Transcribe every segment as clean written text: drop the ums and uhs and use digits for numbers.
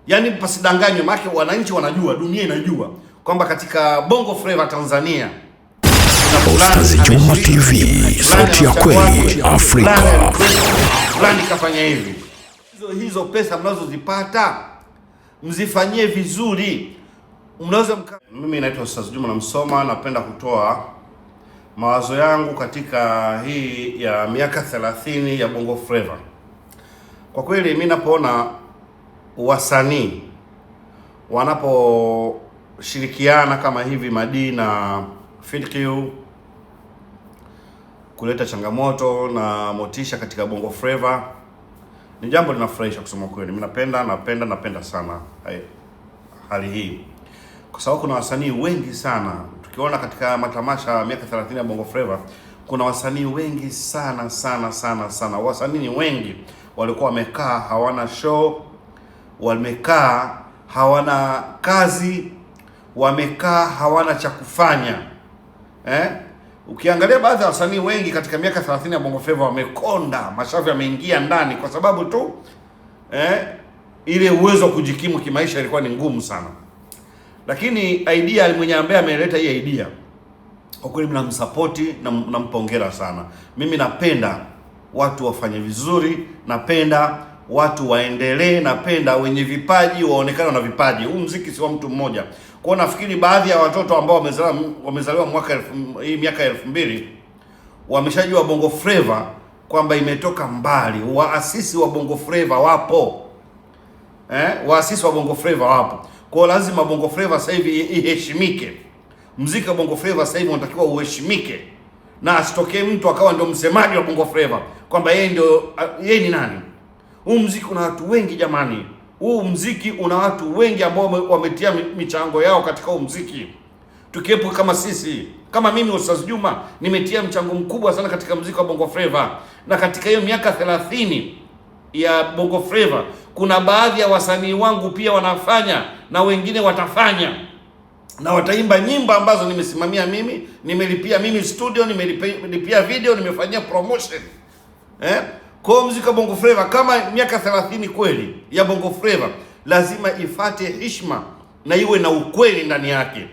Yaani pasidanganywe, maana wananchi wanajua, dunia inajua kwamba katika Bongo Flava Tanzania Ostaz Juma TV, sauti ya kweli Afrika. Fulani kafanya hivi. Hizo pesa mnazozipata mzifanyie vizuri. Mimi naitwa Ostaz Juma Namsoma, napenda kutoa mawazo yangu katika hii ya miaka 30 ya Bongo Flava. Kwa kweli mimi napoona wasanii wanaposhirikiana kama hivi Madi na FIDQ kuleta changamoto na motisha katika Bongo Flava, ni jambo linafurahisha kusema kweli. Mimi napenda sana hali hii, kwa sababu kuna wasanii wengi sana. Tukiona katika matamasha ya miaka 30 ya Bongo Flava, kuna wasanii wengi sana. Wasanii wengi walikuwa wamekaa hawana show, wamekaa hawana kazi, wamekaa hawana cha kufanya. Ukiangalia baadhi ya wasanii wengi katika miaka 30 ya Bongo Flava wamekonda, mashavu yameingia ndani kwa sababu tu ile uwezo wa kujikimu kimaisha ilikuwa ni ngumu sana. Lakini idea mwenye ambaye ameleta hii idea, kwa kweli mnamsupport na mnampongeza sana. Mimi napenda watu wafanye vizuri, napenda watu waendelee, napenda wenye vipaji waonekane na vipaji. Huu muziki si wa mtu mmoja. Kwa nafikiri baadhi ya watoto ambao wamezaliwa miaka 2000 wameshajua Bongo Flava kwamba imetoka mbali. Waasisi wa Bongo Flava wapo. Waasisi wa Bongo Flava wapo. Kwa lazima Bongo Flava sasa hivi iheshimike. Muziki wa Bongo Flava sasa hivi unatakiwa uheshimike. Na asitokee mtu akawa ndio msemaji wa Bongo Flava kwamba yeye ni nani. Huu muziki una watu wengi jamani. Huu muziki una watu wengi ambao wametia michango yao katika huu muziki. Tukiepo kama sisi, kama mimi Ostaz Juma nimetia mchango mkubwa sana katika muziki wa Bongo Flava. Na katika hiyo miaka 30 ya Bongo Flava kuna baadhi ya wasanii wangu pia wanafanya na wengine watafanya. Na wataimba nyimbo ambazo nimesimamia mimi, nimelipia mimi studio, nimelipia video, nimefanyia promotion. Kwa muziki wa Bongo Flava kama miaka 30 kweli ya Bongo Flava lazima ifate heshima na iwe na ukweli ndani yake.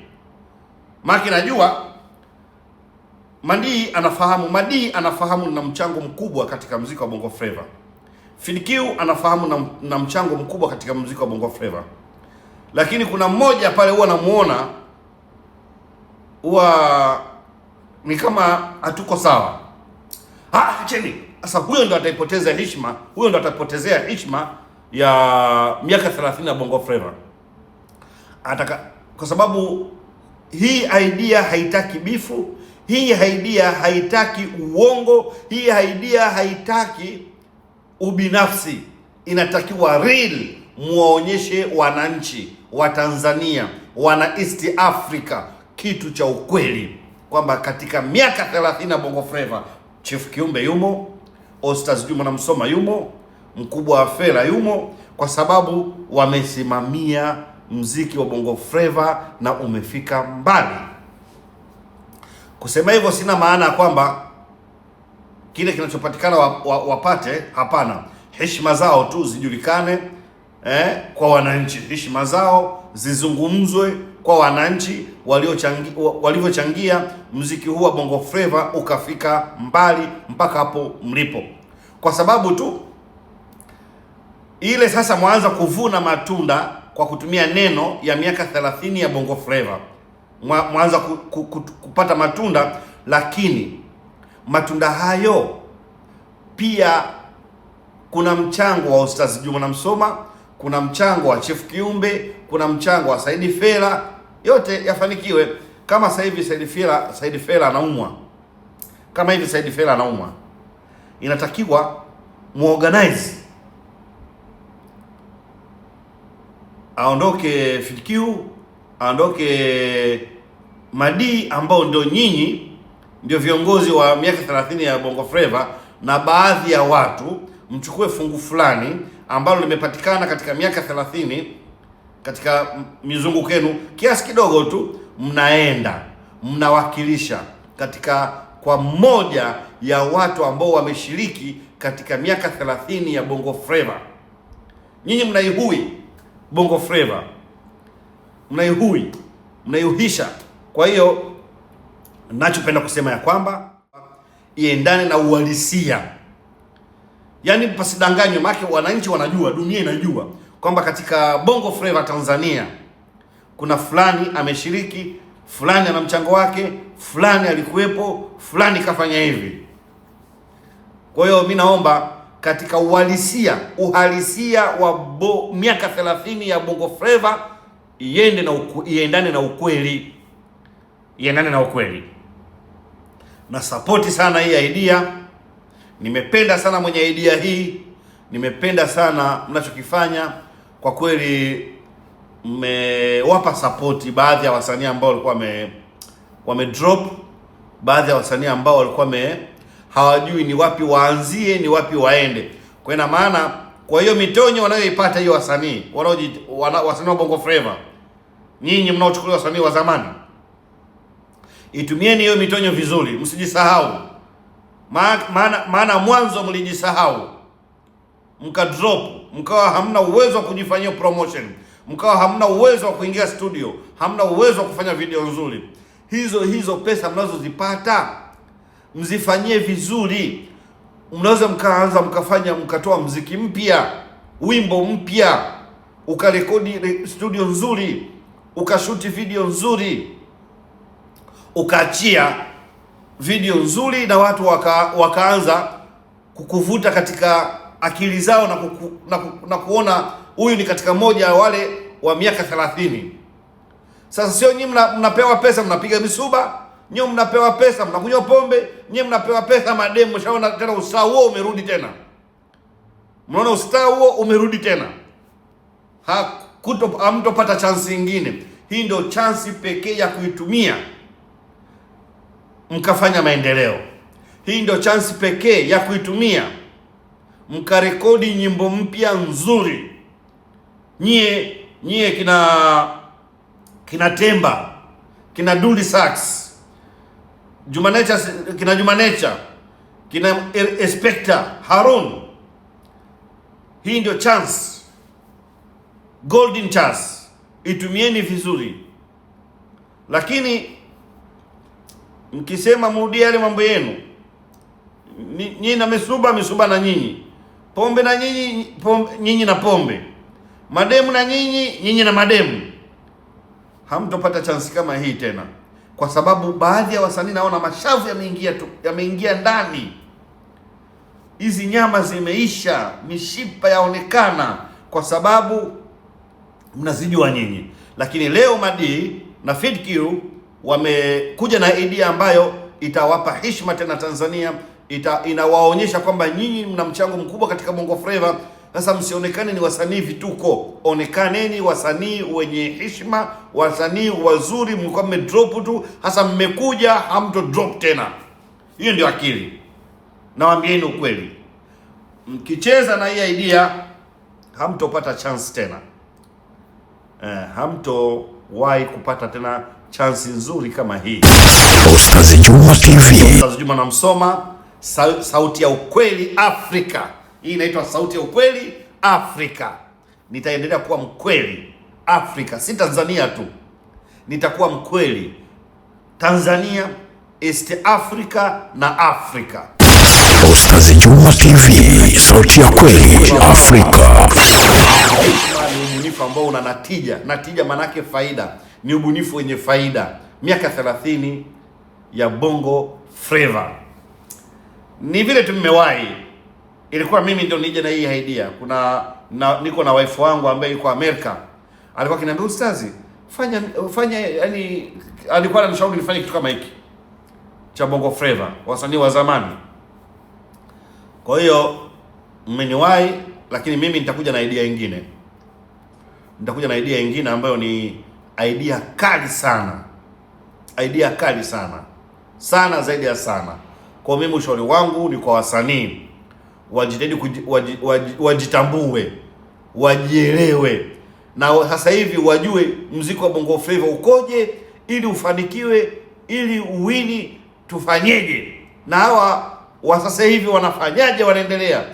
Maki najua Madi anafahamu na mchango mkubwa katika muziki wa Bongo Flava. FIDQ anafahamu na mchango mkubwa katika muziki wa Bongo Flava. Lakini kuna mmoja pale huwa namuona huwa ni kama hatuko sawa. Cheni. Sasa huyo ndo ataipoteza heshima, huyo ndo atapotezea heshima ya miaka 30 ya Bongo Flava. Kwa sababu hii idea haitaki bifu, hii idea haitaki uongo, hii idea haitaki ubinafsi. Inatakiwa real, muwaonyeshe wananchi wa Tanzania, wana East Africa kitu cha ukweli kwamba katika miaka 30 ya Bongo Flava Chief Kiumbe yumo, Ostaz Juma Namsoma yumo, Mkubwa wa Fela yumo, kwa sababu wamesimamia muziki wa Bongo Flava na umefika mbali. Kusema hivyo sina maana ya kwamba kile kinachopatikana wapate, hapana. Heshima zao tu zijulikane kwa wananchi, heshima zao zizungumzwe kwa wananchi walivyochangia muziki huu wa Bongo Flava ukafika mbali mpaka hapo mlipo. Kwa sababu tu ile sasa mwanza kuvuna matunda kwa kutumia neno ya miaka 30 ya Bongo Flava. Mwanza kupata matunda, lakini matunda hayo pia kuna mchango wa Ostaz Juma Namsoma, kuna mchango wa Chief Kiumbe, kuna mchango wa Said Fela. Yote yafanikiwe. Kama sasa hivi Said Fela anaumwa, kama hivi Said Fela anaumwa, inatakiwa muorganize, aondoke FIDQ, aondoke Madi ambao ndio nyinyi ndio viongozi wa miaka 30 ya Bongo Flava, na baadhi ya watu mchukue fungu fulani ambalo limepatikana katika miaka 30 katika mizunguko yenu, kiasi kidogo tu, mnaenda mnawakilisha kwa mmoja ya watu ambao wameshiriki katika miaka 30 ya Bongo Flava. Nyinyi mnaihui Bongo Flava, mnaiuhisha. Kwa hiyo ninachopenda kusema ya kwamba iendane na uhalisia, yaani pasidanganywe, maana wananchi wanajua, dunia inajua kwamba katika Bongo Flava Tanzania kuna fulani ameshiriki, fulani ana mchango wake, fulani alikuwepo, fulani kafanya hivi. Kwa hiyo mimi naomba katika uhalisia wa miaka 30 ya Bongo Flava iendane na ukweli, na support sana hii idea. Nimependa sana mwenye idea hii, nimependa sana mnachokifanya. Kwa kweli mmewapa support baadhi ya wasanii ambao walikuwa wame drop, baadhi ya wasanii ambao walikuwa hawajui ni wapi waanzie, ni wapi waende. Kwa ina maana, kwa hiyo mitonyo wanayoipata hiyo wasanii wasanii wa Bongo Flava, nyinyi mnaochukulia wasanii wa zamani, itumieni hiyo mitonyo vizuri, msijisahau. Maana mwanzo mlijisahau, mkadrop, mkawa hamna uwezo wa kujifanyia promotion, mkawa hamna uwezo wa kuingia studio, hamna uwezo wa kufanya video nzuri. Hizo pesa mnazozipata mzifanyie vizuri. Mnaweza mkatoa mziki mpya, wimbo mpya, ukarekodi studio nzuri, ukashuti video nzuri, ukaachia video nzuri, na watu wakaanza kukuvuta katika akili zao na kuona huyu ni katika moja ya wale wa miaka 30. Sasa sio nyinyi mnapewa pesa mnapiga misuba, nyinyi mnapewa pesa mnakunywa pombe, nyinyi mnapewa pesa mademu. Mshaona tena ustaa huo umerudi tena, mnaona ustaa huo umerudi tena, hamtopata chance nyingine. Hii ndio chance pekee ya kuitumia mkafanya maendeleo. Hii ndio chance pekee ya kuitumia mkarekodi nyimbo mpya nzuri. Nyie kina Temba, kina Dully Sax, Juma Nature, kina Inspector Harun. Hii ndio chance, golden chance, itumieni vizuri. Lakini mkisema mrudie yale mambo yenu, nyinyi na misuba na nyinyi, pombe na nyinyi na pombe, mademu na nyinyi na mademu, hamtopata chance kama hii tena. Kwa sababu baadhi ya wasanii naona mashavu yameingia ndani, hizi nyama zimeisha, mishipa yaonekana, kwa sababu mnazijua nyinyi. Lakini leo Madi na FeedQ wamekuja na idea ambayo itawapa heshima tena Tanzania, inawaonyesha kwamba nyinyi mna mchango mkubwa katika Bongo Flava. Sasa msionekane ni wasanii vituko, onekaneni wasanii wenye heshima, wasanii wazuri. Mlikuwa mmedrop tu, hasa mmekuja hamto drop tena. Hiyo ndio akili. Nawaambieni ukweli, mkicheza na hii idea hamtopata chance tena, hamtowahi kupata tena chance nzuri kama hii. Ostaz Juma TV, Ostaz Juma na Msoma, sauti ya ukweli Afrika. Hii inaitwa sauti ya ukweli Afrika. Nitaendelea kuwa mkweli Afrika, si Tanzania tu. Nitakuwa mkweli Tanzania, East Africa na Afrika. Ostaz Juma TV, sauti ya kweli Afrika. Ni ubunifu ambao una natija manake faida. Ni ubunifu wenye faida. Miaka 30 ya Bongo Flava. Ni vile tumewahi. Ilikuwa mimi ndio nije na hii idea. Niko na wife wangu ambaye yuko Amerika. Alikuwa akiniambia, ustazi, fanya yani, alikuwa ananishauri nifanye kitu kama hiki cha Bongo Flava, wasanii wa zamani. Kwa hiyo mmeniwahi, lakini mimi nitakuja na idea nyingine. Nitakuja na idea nyingine ambayo ni idea kali sana. Idea kali sana. Sana zaidi ya sana. Kwa mimi ushauri wangu ni kwa wasanii, wajitahidi wajitambue, wajielewe. Na sasa hivi wajue muziki wa Bongo Flava ukoje, ili ufanikiwe, ili uwini, tufanyeje. Na hawa wa sasa hivi wanafanyaje, wanaendelea.